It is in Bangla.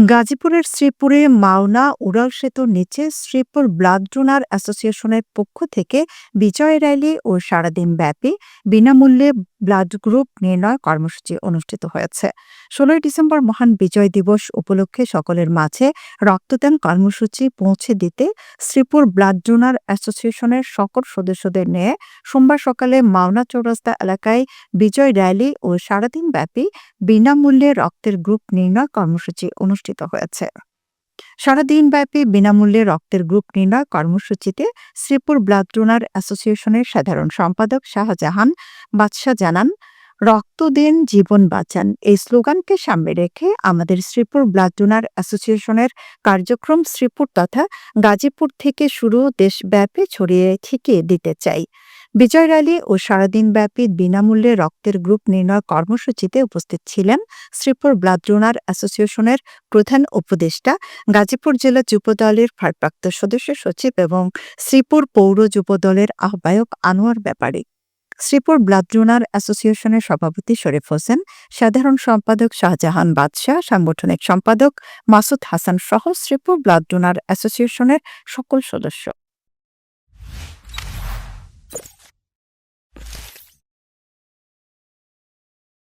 গাজীপুরের শ্রীপুরে মাওনা উড়াল সেতুর নিচে শ্রীপুর ব্লাড ডোনার অ্যাসোসিয়েশনের পক্ষ থেকে বিজয় র্যালি ও সারাদিন ব্যাপী বিনামূল্যে ব্লাড গ্রুপ নির্ণয় কর্মসূচি অনুষ্ঠিত হয়েছে। ১৬ই ডিসেম্বর মহান বিজয় দিবস উপলক্ষে সকলের মাঝে রক্তদান কর্মসূচি পৌঁছে দিতে শ্রীপুর ব্লাড ডোনার অ্যাসোসিয়েশনের সকল সদস্যদের নিয়ে সোমবার সকালে মাওনা চৌরাস্তা এলাকায় বিজয় র্যালি ও সারাদিন ব্যাপী বিনামূল্যে রক্তের গ্রুপ নির্ণয় কর্মসূচি অনুষ্ঠিত হয়েছে। সারাদিনব্যাপী বিনামূল্যে রক্তের গ্রুপ নির্ণয় কর্মসূচিতে শ্রীপুর ব্লাড ডোনার অ্যাসোসিয়েশনের সাধারণ সম্পাদক শাহজাহান বাদশা জানান, রক্ত দিন জীবন বাঁচান এই স্লোগানকে সামনে রেখে আমাদের শ্রীপুর ব্লাড ডোনার অ্যাসোসিয়েশনের কার্যক্রম শ্রীপুর তথা গাজীপুর থেকে শুরু দেশব্যাপী ছড়িয়ে ছিটিয়ে দিতে চাই। বিজয় র্যালি ও সারাদিনব্যাপী বিনামূল্যে রক্তের গ্রুপ নির্ণয় কর্মসূচিতে উপস্থিত ছিলেন শ্রীপুর ব্লাড ডোনার অ্যাসোসিয়েশনের প্রধান উপদেষ্টা, গাজীপুর জেলা যুবদলের ভারপ্রাপ্ত সদস্য সচিব এবং শ্রীপুর পৌর যুবদলের আহ্বায়ক আনোয়ার ব্যাপারী, শ্রীপুর ব্লাড ডোনার অ্যাসোসিয়েশনের সভাপতি শরীফ হোসেন, সাধারণ সম্পাদক শাহজাহান বাদশা, সাংগঠনিক সম্পাদক মাসুদ হাসান সহ শ্রীপুর ব্লাড ডোনার অ্যাসোসিয়েশনের সকল সদস্য।